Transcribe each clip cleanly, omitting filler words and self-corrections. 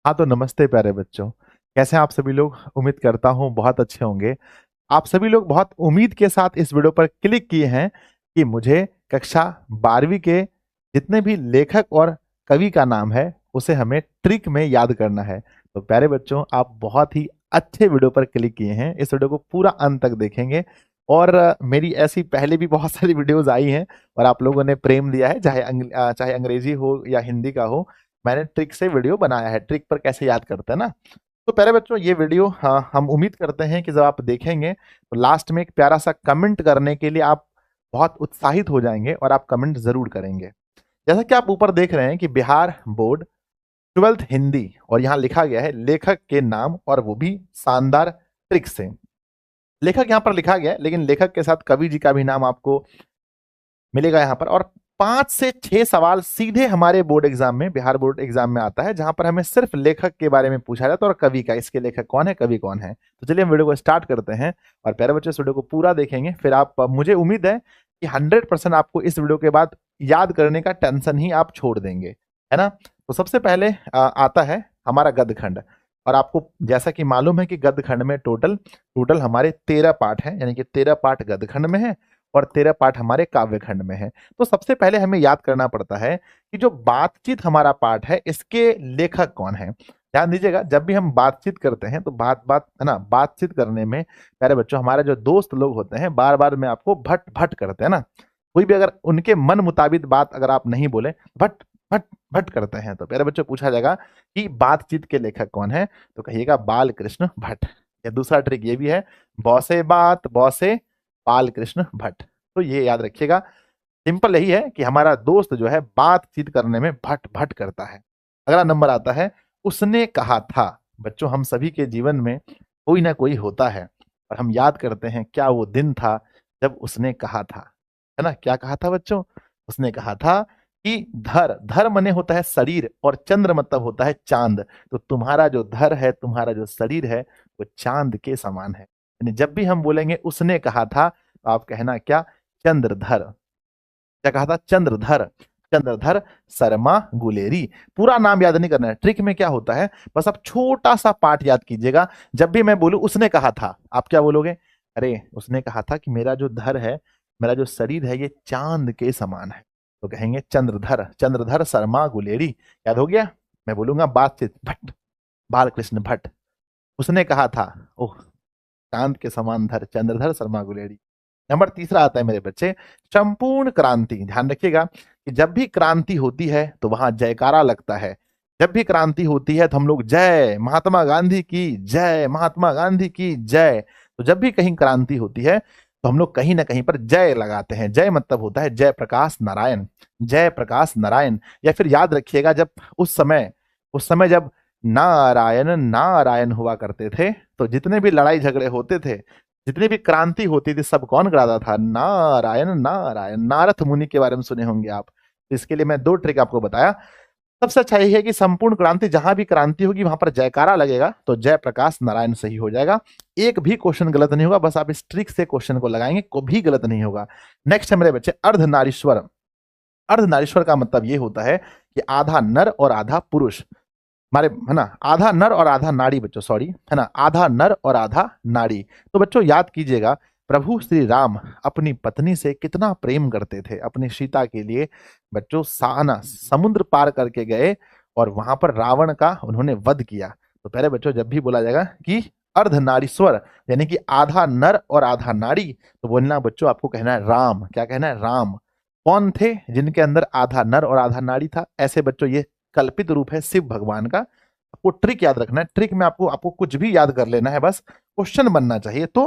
हाँ तो नमस्ते प्यारे बच्चों। कैसे हैं आप सभी लोग? उम्मीद करता हूँ बहुत अच्छे होंगे। आप सभी लोग बहुत उम्मीद के साथ इस वीडियो पर क्लिक किए हैं कि मुझे कक्षा 12वीं के जितने भी लेखक और कवि का नाम है उसे हमें ट्रिक में याद करना है। तो प्यारे बच्चों, आप बहुत ही अच्छे वीडियो पर क्लिक किए हैं। इस वीडियो को पूरा अंत तक देखेंगे और मेरी ऐसी पहले भी बहुत सारी वीडियोज आई हैं और आप लोगों ने प्रेम दिया है, चाहे अंग्रेजी हो या हिंदी का हो। मैंने ट्रिक से वीडियो बनाया है, ट्रिक पर कैसे याद करते हैं ना। तो प्यारे बच्चों, ये वीडियो हम उम्मीद करते हैं कि जब आप देखेंगे तो लास्ट में एक प्यारा सा कमेंट करने के लिए आप बहुत उत्साहित हो जाएंगे और आप कमेंट जरूर करेंगे। जैसा कि आप ऊपर देख रहे हैं कि बिहार बोर्ड 12th हिंदी, और यहाँ लिखा गया है लेखक के नाम, और वो भी शानदार ट्रिक से। लेखक यहाँ पर लिखा गया है, लेकिन लेखक के साथ कवि जी का भी नाम आपको मिलेगा यहाँ पर। और 5 से 6 सवाल सीधे हमारे बोर्ड एग्जाम में, बिहार बोर्ड एग्जाम में आता है, जहां पर हमें सिर्फ लेखक के बारे में पूछा जाता है और कवि का, इसके लेखक कौन है, कवि कौन है। तो चलिए हम वीडियो को स्टार्ट करते हैं और प्यारे बच्चे इस वीडियो को पूरा देखेंगे, फिर आप, मुझे उम्मीद है कि 100% आपको इस वीडियो के बाद याद करने का टेंशन ही आप छोड़ देंगे, है ना। तो सबसे पहले आता है हमारा गद्य खंड। और आपको जैसा कि मालूम है कि गद्य खंड में टोटल टोटल हमारे 13 पाठ हैं, यानी कि 13 पाठ गद्य खंड में है और 13 पाठ हमारे काव्य खंड में है। तो सबसे पहले हमें याद करना पड़ता है कि जो बातचीत हमारा पाठ है इसके लेखक कौन है। ध्यान दीजिएगा, जब भी हम बातचीत करते हैं तो बात बात है ना, बातचीत करने में प्यारे बच्चों हमारे जो दोस्त लोग होते हैं बार बार में आपको भट भट करते हैं ना। कोई भी अगर उनके मन मुताबिक बात अगर आप नहीं बोले, भट भट भट करते हैं, तो प्यारे बच्चों पूछा जाएगा कि बातचीत के लेखक कौन है, तो कहिएगा बाल कृष्ण भट्ट। या दूसरा ट्रिक ये भी है, बौसे बात बौसे बाल कृष्ण भट्ट। तो ये याद रखिएगा, सिंपल यही है कि हमारा दोस्त जो है बातचीत करने में भट भट करता है। अगला नंबर आता है उसने कहा था। बच्चों, हम सभी के जीवन में कोई ना कोई होता है और हम याद करते हैं क्या वो दिन था जब उसने कहा था, है ना। क्या कहा था बच्चों? उसने कहा था कि धर, धर मने होता है शरीर और चंद्र मतलब होता है चांद। तो तुम्हारा जो धर है, तुम्हारा जो शरीर है, वो चांद के समान है। यानी जब भी हम बोलेंगे उसने कहा था तो आप कहना क्या? चंद्रधर। क्या कहा था? चंद्रधर। चंद्रधर शर्मा गुलेरी। पूरा नाम याद नहीं करना है। ट्रिक में क्या होता है, बस आप छोटा सा पार्ट याद कीजिएगा। जब भी मैं बोलूं उसने कहा था, आप क्या बोलोगे? अरे उसने कहा था कि मेरा जो धर है, मेरा जो शरीर है, ये चांद के समान है। तो कहेंगे चंद्रधर, चंद्रधर शर्मा गुलेरी। याद हो गया? मैं बोलूंगा बातचीत भट्ट, बालकृष्ण भट्ट। उसने कहा था, ओह, चांद के समान धर, चंद्रधर शर्मा गुलेरी। नंबर तीसरा आता है मेरे बच्चे, संपूर्ण क्रांति। ध्यान रखिएगा कि जब भी क्रांति होती है तो वहां जयकारा लगता है। जब भी क्रांति होती है तो हम लोग जय महात्मा गांधी की जय, महात्मा गांधी की जय। तो जब भी कहीं क्रांति होती है तो हम लोग कहीं ना कहीं पर जय लगाते हैं। जय मतलब होता है जय प्रकाश नारायण, जय प्रकाश नारायण। या फिर याद रखिएगा, जब उस समय जब नारायण नारायण हुआ करते थे, तो जितने भी लड़ाई झगड़े होते थे, जितनी भी क्रांति होती थी, सब कौन कराता था? नारायण नारायण। नारद मुनि के बारे में सुने होंगे आप। तो इसके लिए मैं 2 ट्रिक आपको बताया। सबसे अच्छा यही है कि संपूर्ण क्रांति, जहां भी क्रांति होगी वहां पर जयकारा लगेगा, तो जय प्रकाश नारायण सही हो जाएगा। एक भी क्वेश्चन गलत नहीं होगा, बस आप इस ट्रिक से क्वेश्चन को लगाएंगे, को भी गलत नहीं होगा। नेक्स्ट है मेरे बच्चे अर्धनारीश्वर। अर्धनारीश्वर का मतलब ये होता है कि आधा नर और आधा पुरुष, हमारे, है ना, आधा नर और आधा नाड़ी बच्चों, सॉरी, है ना, आधा नर और आधा नाड़ी। तो बच्चों याद कीजिएगा, प्रभु श्री राम अपनी पत्नी से कितना प्रेम करते थे, अपनी सीता के लिए बच्चों साना समुद्र पार करके गए और वहां पर रावण का उन्होंने वध किया। तो पहले बच्चों जब भी बोला जाएगा कि अर्धनारीश्वर, यानी कि आधा नर और आधा नाड़ी, तो बोलना बच्चों आपको कहना है राम। क्या कहना है? राम। कौन थे जिनके अंदर आधा नर और आधा नाड़ी था? ऐसे बच्चों ये कल्पित रूप है शिव भगवान का। आपको ट्रिक याद रखना है, ट्रिक में आपको आपको कुछ भी याद कर लेना है, बस क्वेश्चन बनना चाहिए। तो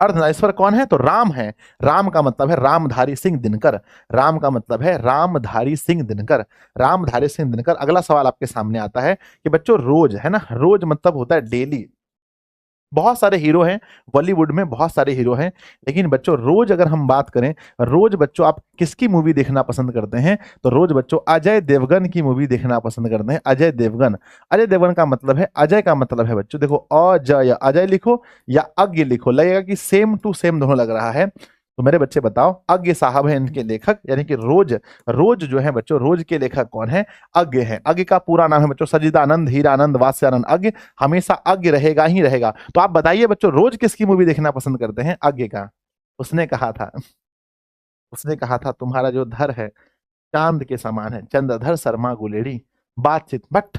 अर्धनारीश्वर कौन है? तो राम है। राम का मतलब है रामधारी सिंह दिनकर। राम का मतलब है रामधारी सिंह दिनकर, रामधारी सिंह दिनकर। अगला सवाल आपके सामने आता है कि बच्चों रोज, है ना, रोज मतलब होता है डेली। बहुत सारे हीरो हैं बॉलीवुड में, बहुत सारे हीरो हैं, लेकिन बच्चों रोज अगर हम बात करें, रोज बच्चों आप किसकी मूवी देखना पसंद करते हैं? तो रोज बच्चों अजय देवगन की मूवी देखना पसंद करते हैं। अजय देवगन। अजय देवगन का मतलब है, अजय का मतलब है बच्चों देखो, अजय, अजय लिखो या अज्ञ लिखो, लगेगा कि सेम टू सेम दोनों लग रहा है। तो मेरे बच्चे बताओ, अज्ञ साहब है इनके लेखक, यानी कि रोज, रोज जो है बच्चों, रोज के लेखक कौन है? अज्ञ है। अज्ञ का पूरा नाम है बच्चों सजिदानंद हीरानंद वास्यानंद। अज्ञ हमेशा अज्ञ रहेगा ही रहेगा। तो आप बताइए बच्चों, रोज किसकी मूवी देखना पसंद करते हैं? अज्ञ का। उसने कहा था, उसने कहा था तुम्हारा जो धर है चांद के समान है, चंद्रधर शर्मा गुलेरी। बातचीत भट्ट,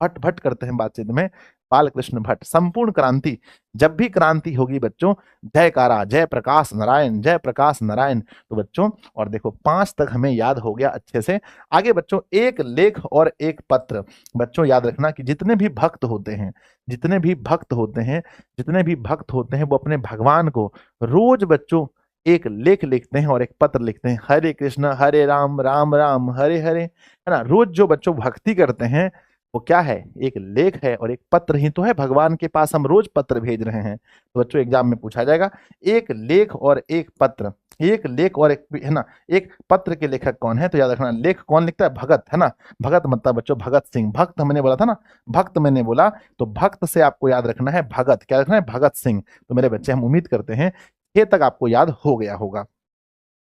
भट्ट भट्ट करते हैं बातचीत में, बालकृष्ण भट्ट। संपूर्ण क्रांति, जब भी क्रांति होगी बच्चों, जयकारा जय प्रकाश नारायण, जय प्रकाश नारायण। तो बच्चों, और देखो 5 तक हमें याद हो गया अच्छे से। आगे बच्चों, एक लेख और एक पत्र। बच्चों याद रखना कि जितने भी भक्त होते हैं, जितने भी भक्त होते हैं, जितने भी भक्त होते हैं, वो अपने भगवान को रोज बच्चों एक लेख लिखते हैं और एक पत्र लिखते हैं। हरे कृष्ण हरे राम राम राम हरे हरे, है ना। रोज जो बच्चों भक्ति करते हैं वो क्या है? एक लेख है और एक पत्र ही तो है। भगवान के पास हम रोज पत्र भेज रहे हैं। तो बच्चों एग्जाम में पूछा जाएगा, एक लेख और एक पत्र, एक लेख और एक, है ना, एक पत्र के लेखक कौन है? तो याद रखना, लेख कौन लिखता है? भगत, है ना। भगत मतलब बच्चों भगत सिंह। भक्त मैंने बोला था ना, भक्त मैंने बोला, तो भक्त से आपको याद रखना है भगत। क्या रखना है? भगत सिंह। तो मेरे बच्चे, हम उम्मीद करते हैं ये तक आपको याद हो गया होगा,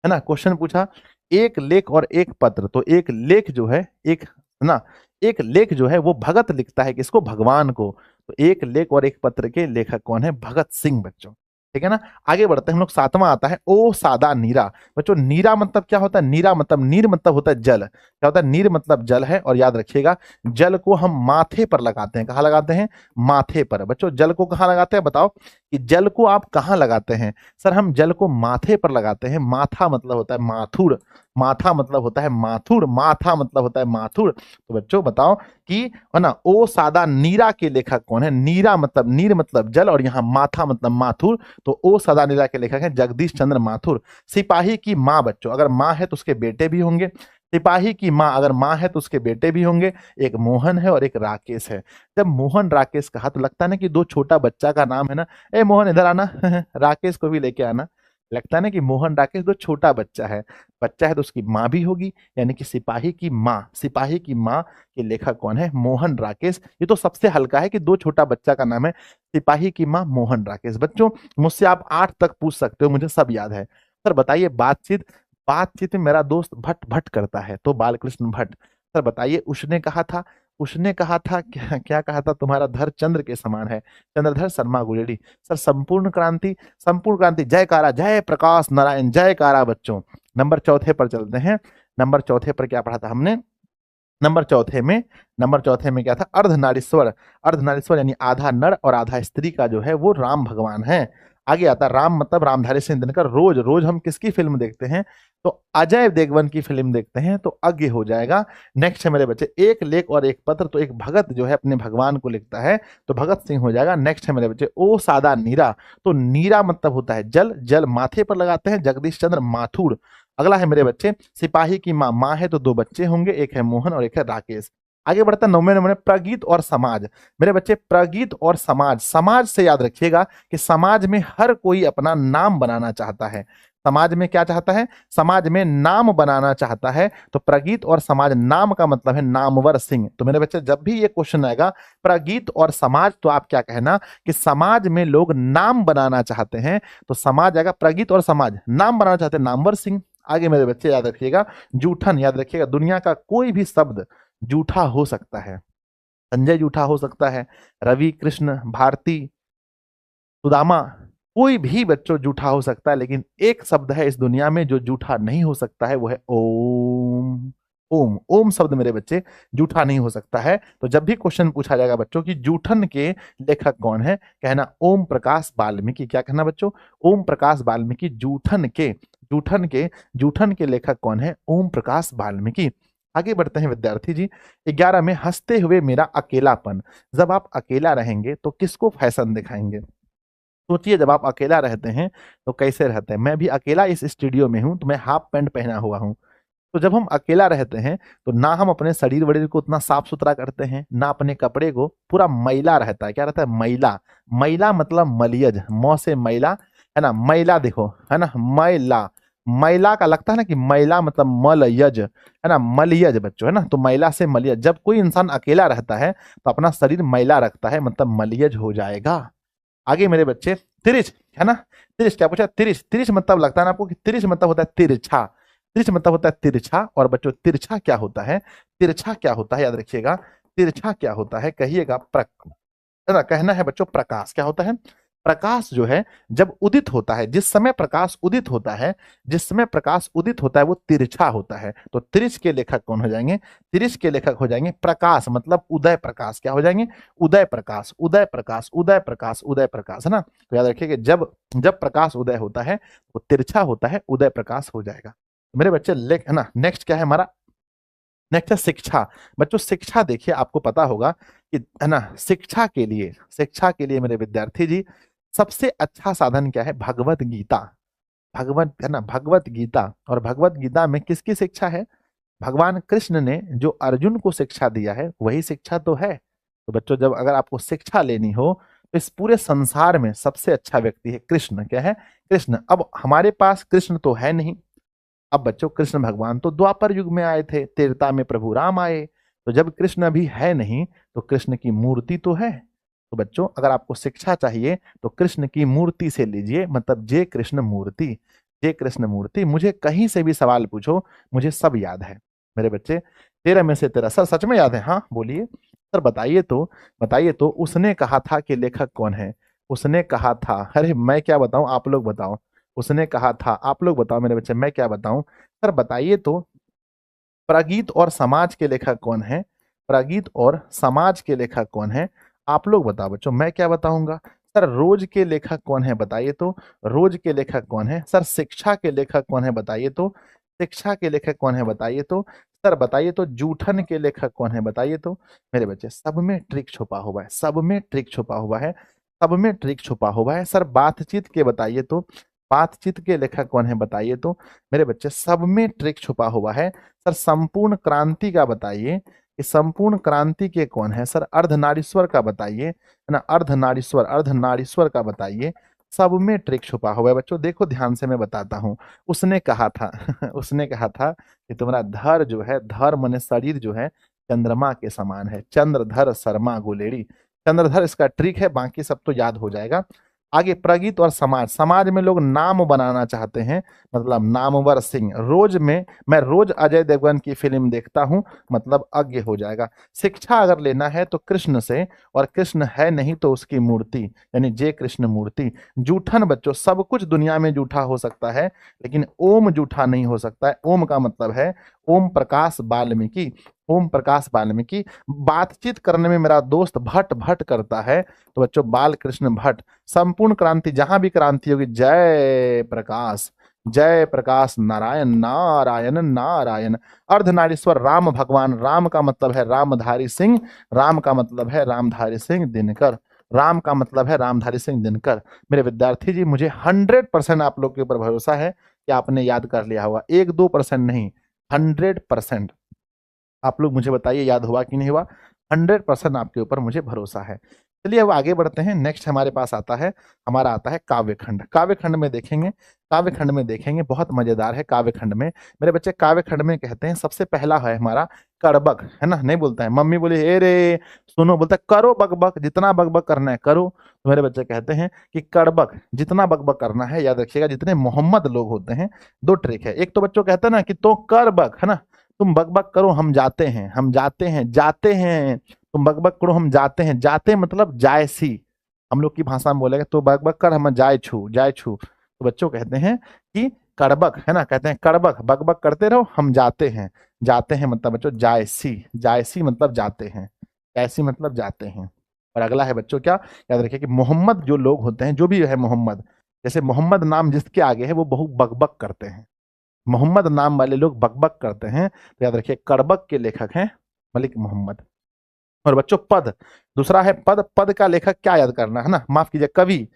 है ना। क्वेश्चन पूछा एक लेख और एक पत्र, तो एक लेख जो है, एक, है ना, एक लेख जो है वो भगत लिखता है किसको? भगवान को। तो एक लेख और एक पत्र के लेखक कौन है? भगत सिंह बच्चों। ठीक है ना। आगे बढ़ते हैं हम लोग, 7वां आता है ओ सादा नीरा। बच्चों नीरा मतलब क्या होता है? नीरा मतलब, नीर मतलब होता है जल। क्या होता है? नीर मतलब जल है। और याद रखिएगा, जल को हम माथे पर लगाते हैं। कहाँ लगाते हैं? माथे पर। बच्चों जल को कहाँ लगाते हैं? बताओ कि जल को आप कहाँ लगाते हैं? सर हम जल को माथे पर लगाते हैं। माथा मतलब होता है माथुर, माथा मतलब होता है माथुर, माथा मतलब होता है माथुर। तो बच्चों बताओ कि, है ना, ओ सादा नीरा के लेखक कौन है? नीरा मतलब, नीर मतलब जल, और यहाँ माथा मतलब माथुर। तो ओ सादा नीरा के लेखक हैं जगदीश चंद्र माथुर। सिपाही की माँ, बच्चों अगर माँ है तो उसके बेटे भी होंगे। सिपाही की माँ अगर माँ है तो उसके बेटे भी होंगे। एक मोहन है और एक राकेश है। जब मोहन राकेश कहा तो लगता है ना कि दो छोटा बच्चा का नाम है ना, ए मोहन इधर आना राकेश को भी लेके आना। लगता है ना कि मोहन राकेश दो छोटा बच्चा है। बच्चा है तो उसकी माँ भी होगी, यानी कि सिपाही की माँ। सिपाही की माँ के लेखक कौन है? मोहन राकेश। ये तो सबसे हल्का है कि दो छोटा बच्चा का नाम है सिपाही की माँ मोहन राकेश। बच्चों मुझसे आप 8 तक पूछ सकते हो, मुझे सब याद है। सर बताइए, बातचीत, बातचीत में मेरा दोस्त भट्ट भट्ट करता है, तो बालकृष्ण भट्ट। सर बताइए, उसने कहा था, उसने कहा था क्या, क्या कहा था? तुम्हारा धर चंद्र के समान है, चंद्रधर शर्मा गुलेरी। सर संपूर्ण क्रांति, संपूर्ण क्रांति जयकारा जय प्रकाश नारायण जयकारा। बच्चों नंबर चौथे पर चलते हैं। नंबर चौथे पर क्या पढ़ा था हमने? नंबर चौथे में, नंबर चौथे में क्या था? अर्धनारीश्वर। अर्धनारीश्वर यानी आधा नर और आधा स्त्री का जो है वो राम भगवान है। आगे आता राम मतलब रामधारी सिंह दिनकर। रोज, रोज हम किसकी फिल्म देखते हैं? तो अजय देवगन की फिल्म देखते हैं, तो अज्ञ हो जाएगा। नेक्स्ट है मेरे बच्चे, एक लेख और एक पत्र, तो एक भगत जो है अपने भगवान को लिखता है, तो भगत सिंह हो जाएगा। नेक्स्ट है मेरे बच्चे ओ सादा नीरा। तो नीरा मतलब होता है जल, जल माथे पर लगाते हैं, जगदीश चंद्र माथुर। अगला है मेरे बच्चे, सिपाही की माँ, माँ है तो 2 बच्चे होंगे, एक है मोहन और एक है राकेश। आगे बढ़ता है 9वें नंबर में, प्रगीत और समाज। मेरे बच्चे प्रगीत और समाज, समाज से याद रखिएगा कि समाज में हर कोई अपना नाम बनाना चाहता है। समाज में क्या चाहता है? समाज में नाम बनाना चाहता है। तो प्रगीत और समाज, नाम का मतलब है नामवर सिंह। तो मेरे बच्चे जब भी ये क्वेश्चन आएगा प्रगीत और समाज, तो आप क्या कहना कि समाज में लोग नाम बनाना चाहते हैं, तो समाज आएगा प्रगीत और समाज। नाम बनाना चाहते हैं नामवर सिंह। आगे मेरे बच्चे याद रखिएगा, जूठन, याद रखिएगा दुनिया का कोई भी शब्द जूठा हो सकता है। संजय जूठा हो सकता है, रवि, कृष्ण, भारती, सुदामा, कोई भी बच्चों जूठा हो सकता है, लेकिन एक शब्द है इस दुनिया में जो जूठा नहीं हो सकता है, वो है ओम। ओम, ओम शब्द मेरे बच्चे जूठा नहीं हो सकता है। तो जब भी क्वेश्चन पूछा जाएगा बच्चों कि जूठन के लेखक कौन है, कहना ओम प्रकाश वाल्मीकि। क्या कहना बच्चों? ओम प्रकाश वाल्मीकि। जूठन के, जूठन के, जूठन के लेखक कौन है? ओम प्रकाश वाल्मीकि। आगे बढ़ते हैं विद्यार्थी जी। 11 में, हंसते हुए मेरा अकेलापन। जब आप अकेला रहेंगे तो किसको फैशन दिखाएंगे? सोचिए, जब आप अकेला रहते हैं तो कैसे रहते हैं? मैं भी अकेला इस स्टूडियो में हूं, तो मैं हाफ पैंट पहना हुआ हूं। तो जब हम अकेला रहते हैं तो ना हम अपने शरीर वरीर को उतना साफ सुथरा करते हैं, ना अपने कपड़े को, पूरा मैला रहता है। क्या रहता है? मैला। मैला मतलब मलियज, मौ से मैला, है ना। मैला देखो, है ना, मैला, मैला का लगता है ना कि मैला मतलब मलयज, है ना, मलियज बच्चों, है ना। तो मैला से मलियज, जब कोई इंसान अकेला रहता है तो अपना शरीर मैला रखता है, मतलब मलियज हो जाएगा। आगे मेरे बच्चे तिरिच, है ना। तिरिच क्या पूछा, तिरिच। तिरिच मतलब लगता है ना आपको कि तिरिच मतलब होता है तिरछा। तिरिच मतलब होता है तिरछा। और बच्चों तिरछा क्या होता है, तिरछा क्या होता है याद रखिएगा। तिरछा क्या होता है कहिएगा, है ना, कहना है बच्चों प्रकाश क्या होता है। प्रकाश जो है जब उदित होता है, जिस समय प्रकाश उदित होता है, जिस समय प्रकाश उदित होता है वो तिरछा होता है। तो तिरिच के लेखक कौन हो जाएंगे, तिरिच के लेखक हो जाएंगे प्रकाश, मतलब उदय प्रकाश। क्या हो जाएंगे, उदय प्रकाश, उदय प्रकाश, उदय प्रकाश, उदय प्रकाश, है ना। तो याद रखिए कि जब जब प्रकाश उदय होता है वो तिरछा होता है, उदय प्रकाश हो जाएगा। मेरे बच्चे लेख, है ना, नेक्स्ट क्या है हमारा, नेक्स्ट है शिक्षा। बच्चों शिक्षा देखिए आपको पता होगा कि, है ना, शिक्षा के लिए, शिक्षा के लिए मेरे विद्यार्थी जी सबसे अच्छा साधन क्या है, भगवत गीता। भगवत, है ना, भगवत गीता। और भगवत गीता में किसकी शिक्षा है, भगवान कृष्ण ने जो अर्जुन को शिक्षा दिया है वही शिक्षा तो है। तो बच्चों जब अगर आपको शिक्षा लेनी हो तो इस पूरे संसार में सबसे अच्छा व्यक्ति है कृष्ण। क्या है, कृष्ण। अब हमारे पास कृष्ण तो है नहीं। अब बच्चों कृष्ण भगवान तो द्वापर युग में आए थे, त्रेता में प्रभु राम आए। तो जब कृष्ण अभी है नहीं तो कृष्ण की मूर्ति तो है। तो बच्चों अगर आपको शिक्षा चाहिए तो कृष्ण की मूर्ति से लीजिए, मतलब जे कृष्ण मूर्ति। जे कृष्ण मूर्ति, मुझे कहीं से भी सवाल पूछो मुझे सब याद है मेरे बच्चे। 13 में से 13 सर सच में याद है, हाँ बोलिए सर, बताइए तो। बताइए तो, उसने कहा था कि लेखक कौन है, उसने कहा था, अरे मैं क्या बताऊं आप लोग बताओ। उसने कहा था, आप लोग बताओ मेरे बच्चे, मैं क्या बताऊं। सर बताइए तो, प्रागीत और समाज के लेखक कौन है, प्रागीत और समाज के लेखक कौन है, आप लोग बताओ बच्चों, मैं क्या बताऊंगा। सर रोज के लेखक कौन है बताइए तो, रोज के लेखक कौन है। सर शिक्षा के लेखक कौन है बताइए तो, शिक्षा के लेखक कौन है बताइए तो। सर बताइए तो, जूठन के लेखक कौन है बताइए तो। मेरे बच्चे सब में ट्रिक छुपा हुआ है, सब में ट्रिक छुपा हुआ है, सब में ट्रिक छुपा हुआ है। सर बातचीत के बताइए तो, बातचीत के लेखक कौन है बताइए तो। मेरे बच्चे सब में ट्रिक छुपा हुआ है। सर संपूर्ण क्रांति का बताइए कि संपूर्ण क्रांति के कौन है। सर अर्धनारीश्वर का बताइए, है ना, अर्धनारीश्वर, अर्धनारीश्वर का बताइए। सब में ट्रिक छुपा हुआ है बच्चों, देखो ध्यान से मैं बताता हूँ। उसने कहा था उसने कहा था कि तुम्हारा धर जो है, धर माने शरीर जो है चंद्रमा के समान है, चंद्रधर शर्मा गुलेरी। चंद्रधर इसका ट्रिक है, बाकी सब तो याद हो जाएगा। आगे प्रगीत और समाज, समाज में लोग नाम बनाना चाहते हैं, मतलब नामवर सिंह। रोज में मैं रोज अजय देवगन की फिल्म देखता हूं, मतलब अज्ञ हो जाएगा। शिक्षा अगर लेना है तो कृष्ण से, और कृष्ण है नहीं तो उसकी मूर्ति, यानी जे कृष्ण मूर्ति। जूठन बच्चों, सब कुछ दुनिया में जूठा हो सकता है लेकिन ओम जूठा नहीं हो सकता है। ओम का मतलब है ओम प्रकाश वाल्मीकि, ओम प्रकाश वाल्मीकि। बातचीत करने में मेरा दोस्त भट्ट भट्ट करता है, तो बच्चों बाल कृष्ण भट्ट। संपूर्ण क्रांति, जहां भी क्रांति होगी जय प्रकाश, जय प्रकाश नारायण, नारायण नारायण। अर्धनारीश्वर राम भगवान, राम का मतलब है रामधारी सिंह, राम का मतलब है रामधारी सिंह दिनकर, राम का मतलब है रामधारी सिंह दिनकर। मेरे विद्यार्थी जी मुझे 100% आप लोग के ऊपर भरोसा है कि आपने याद कर लिया होगा, 1-2% नहीं, 100%। आप लोग मुझे बताइए याद हुआ कि नहीं हुआ। 100% आपके ऊपर मुझे भरोसा है। चलिए अब आगे बढ़ते हैं। नेक्स्ट हमारे पास आता है, हमारा आता है काव्यखंड। काव्यखंड में देखेंगे, काव्यखंड में देखेंगे, बहुत मजेदार है काव्यखंड में। मेरे बच्चे काव्यखंड में कहते हैं सबसे पहला है हमारा कड़बक, है ना, नहीं बोलता है मम्मी बोली हे रे सुनो, बोलता है करो बकबक, जितना बकबक करना है करो। तो मेरे बच्चे कहते हैं कि कड़बक, जितना बकबक करना है। याद रखिएगा जितने मोहम्मद लोग होते हैं, दो ट्रिक है। एक तो बच्चों कहते हैं ना कि तो कर बक, है ना, तुम बकबक करो हम जाते हैं, हम जाते हैं, जाते हैं, तुम बकबक करो हम जाते हैं। जाते मतलब जायसी, हम लोग की भाषा में बोलेगा तो बकबक कर हम जाए छू, जाए छू। तो बच्चों कहते हैं कि कड़बक, है ना, कहते हैं कड़बक, बकबक करते रहो हम जाते हैं। जाते हैं मतलब बच्चों जायसी, जायसी मतलब जाते हैं, जायसी मतलब जाते हैं। और अगला है बच्चों क्या, याद रखिए कि मोहम्मद जो लोग होते हैं, जो भी है मोहम्मद, जैसे मोहम्मद नाम जिसके आगे है वो बहुत बकबक करते हैं, मोहम्मद नाम वाले लोग बकबक करते हैं। तो याद रखिए कड़बक के लेखक हैं मलिक मोहम्मद। और बच्चों पद, दूसरा है पद। पद का लेखक क्या याद करना है ना, माफ कीजिए कवि।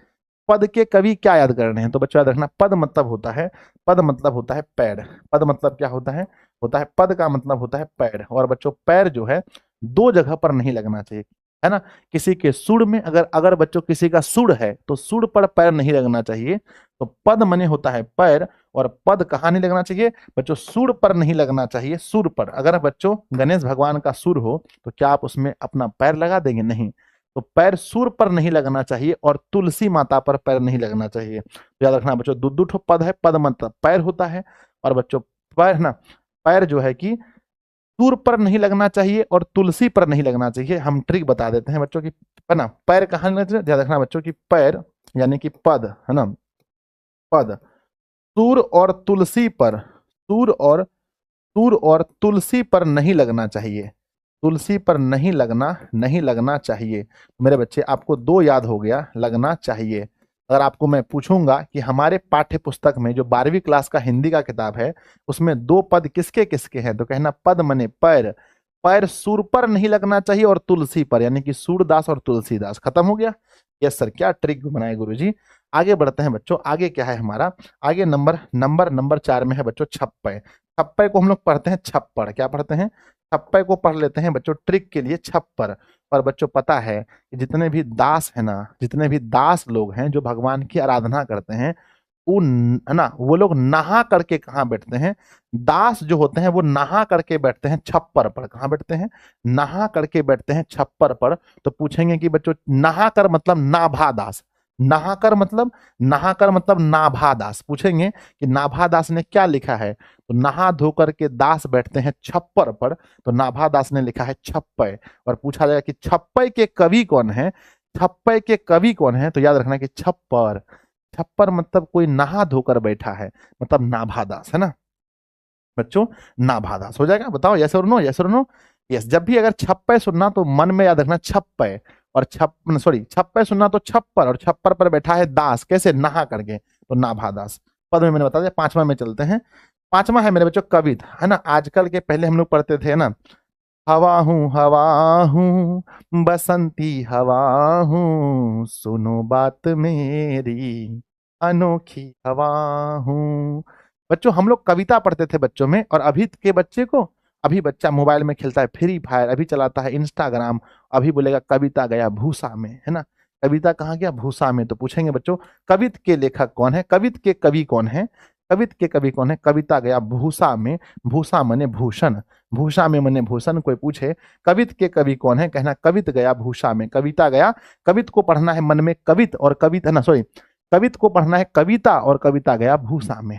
पद के कवि क्या याद करने हैं, तो बच्चों याद रखना पद मतलब होता है, पद मतलब होता है पैर। पद मतलब क्या होता है, होता है पद का मतलब होता है पैर। और बच्चों पैर जो है दो जगह पर नहीं लगना चाहिए, है ना। किसी के सुर में, अगर अगर बच्चों किसी का सुर है तो सुर पर पैर नहीं लगना चाहिए। तो पद मने होता है पैर, और पद कहाँ नहीं लगना चाहिए बच्चों, सुर पर नहीं लगना चाहिए, सुर पर। अगर बच्चों गणेश भगवान का सुर हो तो क्या आप उसमें अपना पैर लगा देंगे, नहीं। तो पैर सूर पर नहीं लगना चाहिए और तुलसी माता पर पैर नहीं लगना चाहिए। तो याद रखना बच्चों, दो ठो पद है, पद मतलब पैर होता है, और बच्चों पैर ना, पैर जो है कि सूर पर नहीं लगना चाहिए और तुलसी पर नहीं लगना चाहिए। हम ट्रिक बता देते हैं बच्चों की, है ना। पैर कहाँ लगना चाहिए, ध्यान रखना बच्चों की, पैर यानी कि पद, है ना, पद सूर और तुलसी पर, सूर और सूर और तुलसी पर नहीं लगना चाहिए, तुलसी पर नहीं लगना चाहिए। तो मेरे बच्चे आपको दो याद हो गया, लगना चाहिए। अगर आपको मैं पूछूंगा कि हमारे पाठ्य पुस्तक में जो 12वीं क्लास का हिंदी का किताब है उसमें दो पद किसके किसके हैं, तो कहना पद मने पैर, पैर सूर पर नहीं लगना चाहिए और तुलसी पर, यानी कि सूरदास और तुलसीदास। खत्म हो गया। यस सर, क्या ट्रिक बनाए गुरुजी। आगे बढ़ते हैं बच्चों, आगे क्या है हमारा, आगे नंबर 4 में है बच्चों छप्पय। छप्पय को हम लोग पढ़ते हैं छप्पड़, क्या पढ़ते हैं, छप्पय को पढ़ लेते हैं बच्चों ट्रिक के लिए छप्पर। और बच्चों पता है कि जितने भी दास है ना, जितने भी दास लोग हैं जो भगवान की आराधना करते हैं, है ना, वो लोग नहा करके कहाँ बैठते हैं, दास जो होते हैं वो नहा करके बैठते हैं छप्पर पर। कहाँ बैठते हैं, नहा करके बैठते हैं छप्पर पर। तो पूछेंगे कि बच्चों नहा कर मतलब नाभा दास, नहाकर मतलब नाभा दास। पूछेंगे कि नाभा दास ने क्या लिखा है, तो नहा धोकर के दास बैठते हैं छप्पर पर, तो नाभा दास ने लिखा है छप्पय। और पूछा जाएगा कि छप्पय के कवि कौन है, छप्पय के कवि कौन है, तो याद रखना कि छप्पर, छप्पर मतलब कोई नहा धोकर बैठा है, मतलब नाभा दास, है ना बच्चों, नाभा दास। हो जाएगा, बताओ यस और नो, यस और नो। यस, जब भी अगर छप्पय सुनना तो मन में याद रखना छप्पय, और छप्पय सुनना तो छप्पर, और छप्पर पर बैठा है दास, कैसे, नहा करके, तो नाभा दास। पद में मैंने बता दिया। पांचवा में चलते हैं। पांचवा है मेरे बच्चों कवित, है ना। आजकल के पहले हम लोग पढ़ते थे ना, हवा हूँ बसंती हवा हूँ, सुनो बात मेरी अनोखी हवा हूँ। बच्चों हम लोग कविता पढ़ते थे बच्चों में, और अभी के बच्चे को, अभी बच्चा मोबाइल में खेलता है फ्री फायर, अभी चलाता है इंस्टाग्राम, अभी बोलेगा कविता गया भूसा में, है ना। कविता कहाँ गया, भूसा में। तो पूछेंगे बच्चों कवित के लेखक कौन है, कवित के कवि कौन है, कवित के कवि कौन है, कविता गया भूसा में, भूसा मने भूषण, भूषा में मने भूषण। कोई पूछे कवित के कवि कौन है, कहना कवित गया भूषा में, कविता गया। कवित को पढ़ना है मन में कवित, और कवित है ना, सॉरी, कवित को पढ़ना है कविता, और कविता गया भूसा में।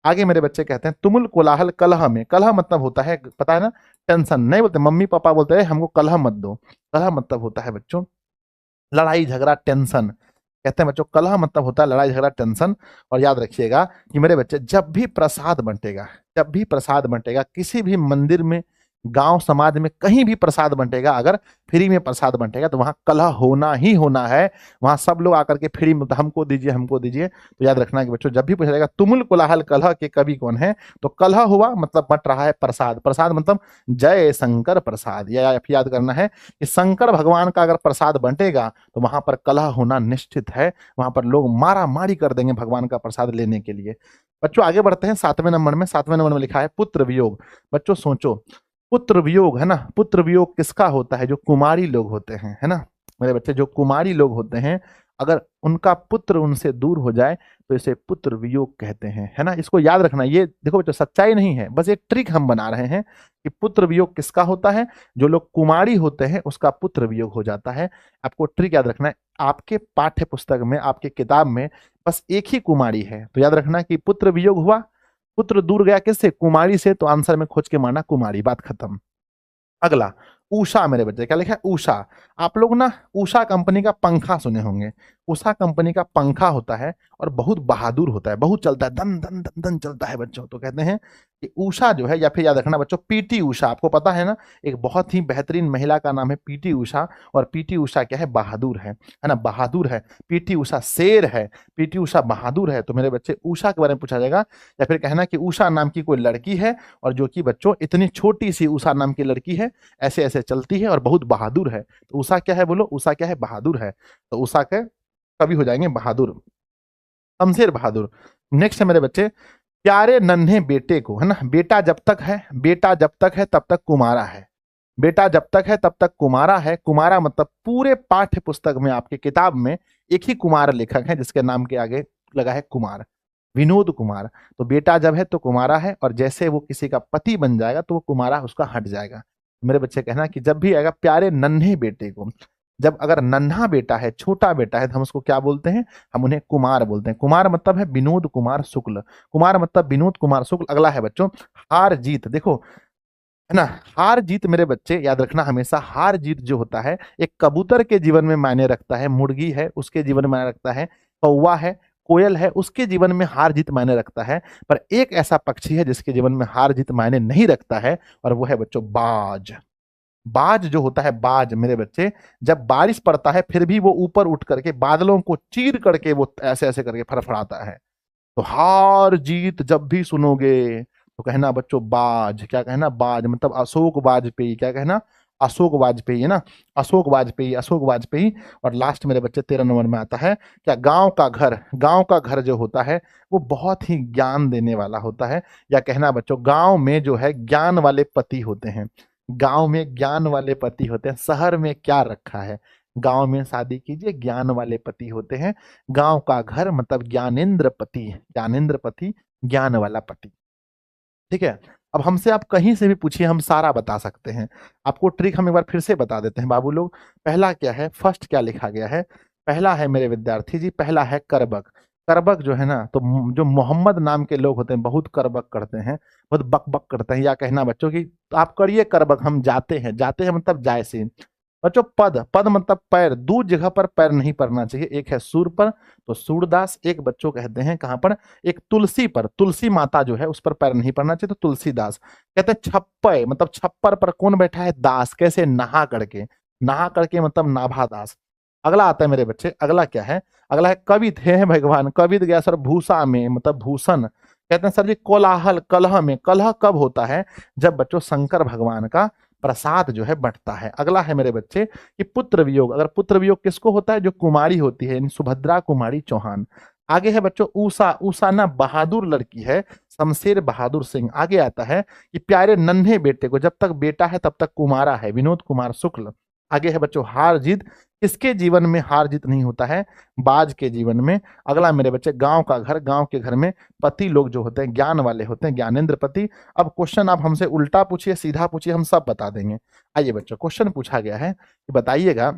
आगे मेरे बच्चे कहते हैं तुमुल कोलाहल कलह में। कलह मतलब होता है, पता है ना, टेंशन। नहीं बोलते मम्मी पापा, बोलते हैं हमको कलह मत दो। कलह मतलब होता है बच्चों लड़ाई झगड़ा टेंशन। कहते हैं बच्चों कलह मतलब होता है लड़ाई झगड़ा टेंशन। और याद रखिएगा कि मेरे बच्चे जब भी प्रसाद बंटेगा, जब भी प्रसाद बंटेगा किसी भी मंदिर में, गांव समाज में, कहीं भी प्रसाद बंटेगा, अगर फ्री में प्रसाद बंटेगा तो वहां कलह होना ही होना है। वहां सब लोग आकर के फ्री में हमको दीजिए, हमको दीजिए। तो याद रखना कि बच्चों जब भी पूछा जाएगा तुमुल कोलाहल कलह के कवि कौन है, तो कलह हुआ मतलब बंट रहा है प्रसाद, प्रसाद मतलब जय शंकर प्रसाद। या याद करना है कि शंकर भगवान का अगर प्रसाद बंटेगा तो वहां पर कलह होना निश्चित है, वहां पर लोग मारा मारी कर देंगे भगवान का प्रसाद लेने के लिए। बच्चों आगे बढ़ते हैं। 7वें नंबर में, 7वें नंबर में लिखा है पुत्र वियोग। बच्चों सोचो पुत्र वियोग, है ना, पुत्र वियोग किसका होता है, जो कुमारी लोग होते हैं, है ना मेरे बच्चे, जो कुमारी लोग होते हैं, अगर उनका पुत्र उनसे दूर हो जाए तो इसे पुत्र वियोग कहते हैं, है ना। इसको याद रखना। ये देखो बच्चों सच्चाई नहीं है, बस एक ट्रिक हम बना रहे हैं कि पुत्र वियोग किसका होता है, जो लोग कुमारी होते हैं उसका पुत्र वियोग हो जाता है। आपको ट्रिक याद रखना है। आपके पाठ्य पुस्तक में, आपके किताब में बस एक ही कुमारी है, तो याद रखना कि पुत्र वियोग हुआ, पुत्र दूर गया किससे, कुमारी से, तो आंसर में खोज के मारना कुमारी, बात खत्म। अगला उषा मेरे बच्चे, क्या लिखा है उषा। आप लोग ना उषा कंपनी का पंखा सुने होंगे। उषा कंपनी का पंखा होता है और बहुत बहादुर होता है, बहुत चलता है, दन दन दन दन चलता है बच्चों। तो कहते हैं कि उषा जो है, या फिर याद रखना बच्चों पीटी उषा, आपको पता है ना, एक बहुत ही बेहतरीन महिला का नाम है पीटी उषा। और पीटी उषा क्या है, बहादुर है ना, बहादुर है। पीटी उषा शेर है, पीटी उषा बहादुर है। तो मेरे बच्चे उषा के बारे में पूछा जाएगा, या फिर कहना कि उषा नाम की कोई लड़की है, और जो कि बच्चों इतनी छोटी सी उषा नाम की लड़की है, ऐसे ऐसे चलती है और बहुत बहादुर है। तो उषा क्या है, बोलो उषा क्या है, बहादुर है। तो उषा के कवि हो जाएंगे बहादुर, शमशेर बहादुर। नेक्स्ट है मेरे बच्चे प्यारे नन्हे बेटे को, है ना। बेटा जब तक है, बेटा जब तक है तब तक कुमारा है, बेटा जब तक है तब तक कुमारा है। कुमारा मतलब पूरे पाठ्य पुस्तक में, आपके किताब में एक ही कुमार लेखक है जिसके नाम के आगे लगा है कुमार, विनोद कुमार। तो बेटा जब है तो कुमारा है, और जैसे वो किसी का पति बन जाएगा तो वो कुमारा उसका हट जाएगा। मेरे बच्चे कहना कि जब भी आएगा प्यारे नन्हे बेटे को, जब अगर नन्हा बेटा है, छोटा बेटा है, तो हम उसको क्या बोलते हैं? हम उन्हें कुमार बोलते हैं। कुमार मतलब है विनोद कुमार शुक्ल। कुमार मतलब विनोद कुमार शुक्ल। अगला है बच्चों हार जीत। देखो है ना, हार जीत मेरे बच्चे याद रखना हमेशा, हार जीत जो होता है एक कबूतर के जीवन में मायने रखता है, मुर्गी है उसके जीवन में मायने रखता है, कौवा है, कोयल है, उसके जीवन में हार जीत मायने रखता है। पर एक ऐसा पक्षी है जिसके जीवन में हार जीत मायने नहीं रखता है, और वो है बच्चों बाज। बाज जो होता है, बाज मेरे बच्चे, जब बारिश पड़ता है फिर भी वो ऊपर उठ करके बादलों को चीर करके वो ऐसे ऐसे करके फड़फड़ाता है। तो हार जीत जब भी सुनोगे तो कहना बच्चों बाज। क्या कहना? बाज मतलब अशोक वाजपेयी। क्या कहना? अशोक वाजपेयी, है ना, अशोक वाजपेयी, अशोक वाजपेयी। और लास्ट मेरे बच्चे 13 नंबर में आता है क्या? गांव का घर। गांव का घर जो होता है वो बहुत ही ज्ञान देने वाला होता है। या कहना बच्चों गांव में जो है ज्ञान वाले पति होते हैं। गांव में ज्ञान वाले पति होते हैं। शहर में क्या रखा है? गांव में शादी कीजिए, ज्ञान वाले पति होते हैं। गांव का घर मतलब ज्ञानेंद्र पति। ज्ञानेंद्र पति, ज्ञान वाला पति। ठीक है। अब हमसे आप कहीं से भी पूछिए, हम सारा बता सकते हैं। आपको ट्रिक हम एक बार फिर से बता देते हैं बाबू लोग। पहला क्या है? फर्स्ट क्या लिखा गया है? पहला है मेरे विद्यार्थी जी, पहला है करबक। करबक जो है ना, तो जो मोहम्मद नाम के लोग होते हैं बहुत करबक करते हैं, बहुत बक बक करते हैं। या कहना बच्चों की तो आप करिए करबक, हम जाते हैं। जाते हैं मतलब जायसे। बच्चों पद, पद मतलब पैर। दो जगह पर पैर नहीं पड़ना चाहिए। एक है सूर पर तो सूरदास, एक बच्चों कहते हैं कहां पर? एक तुलसी पर। तुलसी माता जो है उस पर पैर नहीं पड़ना चाहिए तो तुलसीदास। कहते हैं छप्पय मतलब छप्पर पर कौन बैठा है? दास। कैसे? नहा करके। नहा करके मतलब नाभा दास। अगला आता है मेरे बच्चे, अगला क्या है? अगला है कवित। हे भगवान, कवित गया सर भूसा में मतलब भूषण। कहते हैं सर जी कोलाहल, कलह में। कलह कब होता है? जब बच्चों शंकर भगवान का प्रसाद जो है बंटता है। अगला है मेरे बच्चे कि पुत्र वियोग। अगर पुत्र वियोग किसको होता है? जो कुमारी होती है, यानी सुभद्रा कुमारी चौहान। आगे है बच्चों उषा। उषा ना बहादुर लड़की है, शमशेर बहादुर सिंह। आगे आता है कि प्यारे नन्हे बेटे को, जब तक बेटा है तब तक कुमारा है, विनोद कुमार शुक्ल। आगे है बच्चों हार जीत। किसके जीवन में हार जीत नहीं होता है? बाज के जीवन में। अगला मेरे बच्चे गांव का घर। गांव के घर में पति लोग जो होते हैं ज्ञान वाले होते हैं, ज्ञानेंद्र पति। अब क्वेश्चन आप हमसे उल्टा पूछिए, सीधा पूछिए, हम सब बता देंगे। आइए बच्चों, क्वेश्चन पूछा गया है कि बताइएगा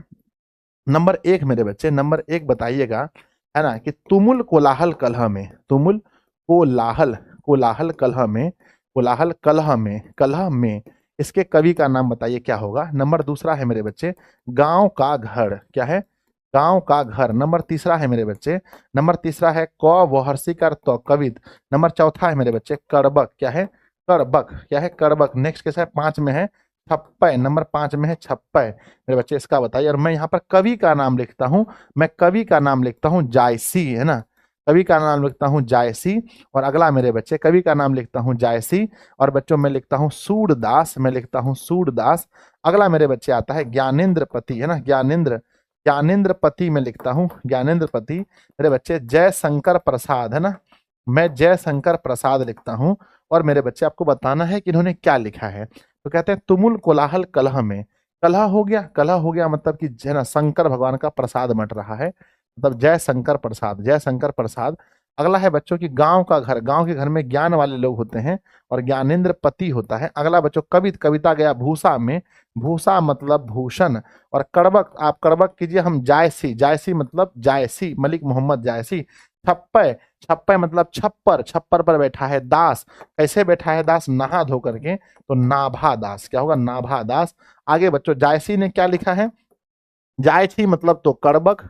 नंबर 1 मेरे बच्चे, नंबर 1 बताइएगा, है ना, कि तुमुल कोलाहल कलह में। तुमुल कोलाहल, कोलाहल कलह में, कोलाहल कलह में, कलह में इसके कवि का नाम बताइए क्या होगा? नंबर दूसरा है मेरे बच्चे गांव का घर। क्या है? गांव का घर। नंबर तीसरा है मेरे बच्चे, नंबर तीसरा है क व हर्षिकर तो कवित। नंबर चौथा है मेरे बच्चे करबक। क्या है? करबक। क्या है? करबक। नेक्स्ट कैसा है? 5 में है छप्पय। नंबर 5 में है छप्पय। मेरे बच्चे इसका बताइए। और मैं यहाँ पर कवि का नाम लिखता हूँ, मैं कवि का नाम लिखता हूँ जायसी, है ना, कवि का नाम लिखता हूँ जायसी। और अगला मेरे बच्चे कवि का नाम लिखता हूँ जायसी। और बच्चों मैं लिखता हूँ सूरदास, मैं लिखता हूँ सूरदास। अगला मेरे बच्चे आता है ज्ञानेंद्र पति, है ना, ज्ञानेंद्र, ज्ञानेंद्र पति मैं लिखता हूँ, ज्ञानेंद्र पति। मेरे बच्चे जय शंकर प्रसाद, है ना, मैं जय शंकर प्रसाद लिखता हूँ। और मेरे बच्चे आपको बताना है कि इन्होंने क्या लिखा है। तो कहते हैं तुमुल कोलाहल कलह में। कलह हो गया, कलह हो गया मतलब कि है ना शंकर भगवान का प्रसाद बंट रहा है, मतलब जय शंकर प्रसाद, जय शंकर प्रसाद। अगला है बच्चों की गांव का घर। गांव के घर में ज्ञान वाले लोग होते हैं और ज्ञानेंद्र पति होता है। अगला बच्चों कवित, कविता गया भूसा में। भूसा मतलब भूषण। और कड़बक, आप कड़बक कीजिए हम जायसी। जायसी मतलब जायसी, मलिक मोहम्मद जायसी। छप्पय, छप्पय मतलब छप्पर, छप्पर पर बैठा है दास। कैसे बैठा है दास? नहा धो करके, तो नाभा दास। क्या होगा? नाभा दास। आगे बच्चों जायसी ने क्या लिखा है? जायसी मतलब तो कड़बक,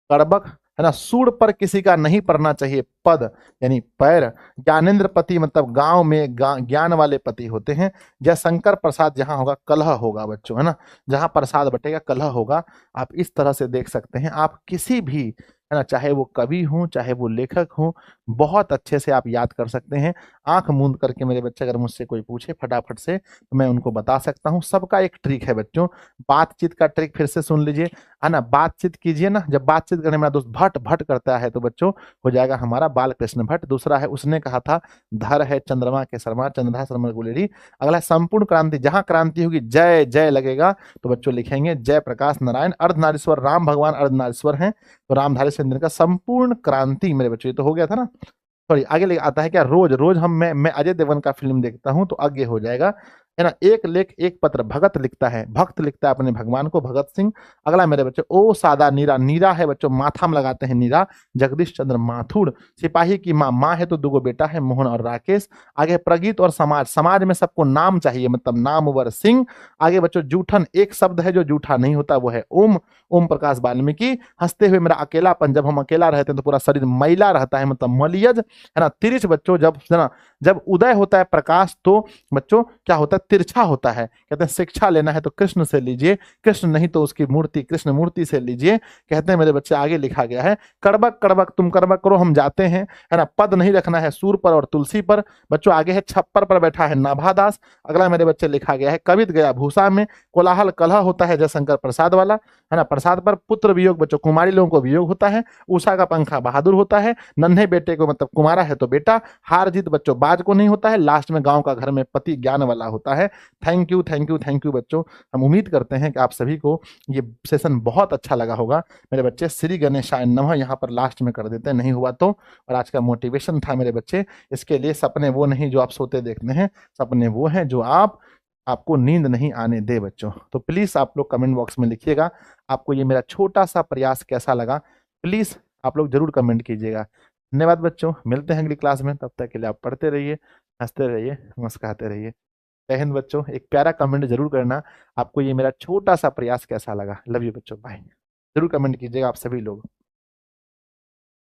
कड़बक, है ना, सूर पर किसी का नहीं पड़ना चाहिए, पद यानी पैर। ज्ञानेंद्र पति मतलब गांव में ज्ञान वाले पति होते हैं। जय शंकर प्रसाद जहां होगा कलह होगा बच्चों, है ना, जहां प्रसाद बटेगा कलह होगा। आप इस तरह से देख सकते हैं, आप किसी भी, है ना, चाहे वो कवि हो चाहे वो लेखक हो, बहुत अच्छे से आप याद कर सकते हैं। आंख मूंद करके मेरे बच्चे अगर मुझसे कोई पूछे फटाफट से तो मैं उनको बता सकता हूँ। सबका एक ट्रिक है बच्चों, बातचीत का ट्रिक फिर से सुन लीजिए, है ना, बातचीत कीजिए ना। जब बातचीत करने में दोस्त भट भट करता है तो बच्चों हो जाएगा हमारा बाल कृष्ण भट्ट। दूसरा है उसने कहा था धर है चंद्रमा के शर्मा, चंद्रा शर्मा गुलेरी। अगला है संपूर्ण क्रांति, जहां क्रांति होगी जय जय लगेगा तो बच्चों लिखेंगे जय प्रकाश नारायण। अर्धनारीश्वर, राम भगवान अर्धनारीश्वर हैं तो रामधारी सिंह का संपूर्ण क्रांति। मेरे बच्चों ये तो हो गया था ना। सॉरी, आगे आता है क्या? रोज, रोज हम मैं अजय देवगन का फिल्म देखता हूं तो आगे हो जाएगा है ना। एक लेख एक पत्र भगत लिखता है, भक्त लिखता है अपने भगवान को, भगत सिंह। अगला मेरे बच्चे, ओ सादा नीरा, नीरा है बच्चों माथा में लगाते हैं नीरा, जगदीश चंद्र माथुर। सिपाही की माँ, माँ है तो दुगो बेटा है, मोहन और राकेश। आगे प्रगीत और समाज, समाज में सबको नाम चाहिए, मतलब नामवर सिंह। आगे बच्चों जूठन, एक शब्द है जो जूठा नहीं होता, वो है ओम, ओम प्रकाश वाल्मीकि। हंसते हुए मेरा अकेलापन, जब हम अकेला रहते हैं तो पूरा शरीर मैला रहता है, मतलब मलियज, है ना। तिरछ बच्चों, जब है ना, जब उदय होता है प्रकाश तो बच्चों क्या होता है, तिरछा होता है। कहते हैं शिक्षा लेना है तो कृष्ण से लीजिए, कृष्ण नहीं तो उसकी मूर्ति, कृष्ण मूर्ति से लीजिए। कहते हैं मेरे बच्चे, आगे लिखा गया है, कड़बक कड़बक तुम कड़बक करो हम जाते हैं, है ना। पद नहीं रखना है सूर पर और तुलसी पर। बच्चों आगे है, छप्पर पर बैठा है नाभादास। अगला मेरे बच्चे लिखा गया है, कवित गया भूसा में, कोलाहल कलह होता है जयशंकर प्रसाद वाला, है ना। प्रसाद पर पुत्र वियोग, बच्चों कुमारी लोगों को वियोग होता है। उषा का पंखा बहादुर होता है, नन्हे बेटे को, मतलब कुमारा है तो बेटा। हार जीत बच्चों बाज को नहीं होता है, लास्ट में गांव का घर में पति ज्ञान वाला होता है। Thank you thank you thank you बच्चों। हम उम्मीद करते हैं कि आप सभी को ये सेशन बहुत अच्छा लगा होगा। मेरे बच्चे श्री गणेशाय नमः यहाँ पर लास्ट में कर देते हैं, नहीं हुआ तो। और आज का मोटिवेशन था मेरे बच्चे, इसके लिए सपने वो नहीं जो आप सोते देखते हैं, सपने वो हैं जो आपको नींद नहीं आने दे बच्चों। तो प्लीज आप लोग कमेंट बॉक्स में लिखिएगा आपको ये मेरा छोटा सा प्रयास कैसा लगा, प्लीज आप लोग जरूर कमेंट कीजिएगा। धन्यवाद बच्चों, मिलते हैं अगली क्लास में, तब तक के लिए आप पढ़ते रहिए, हंसते रहिए, मुस्कुराते रहिए। जय हिंद बच्चों। एक प्यारा कमेंट जरूर करना आपको ये मेरा छोटा सा प्रयास कैसा लगा। लव यू बच्चों, बाय। जरूर कमेंट कीजिएगा आप सभी लोग।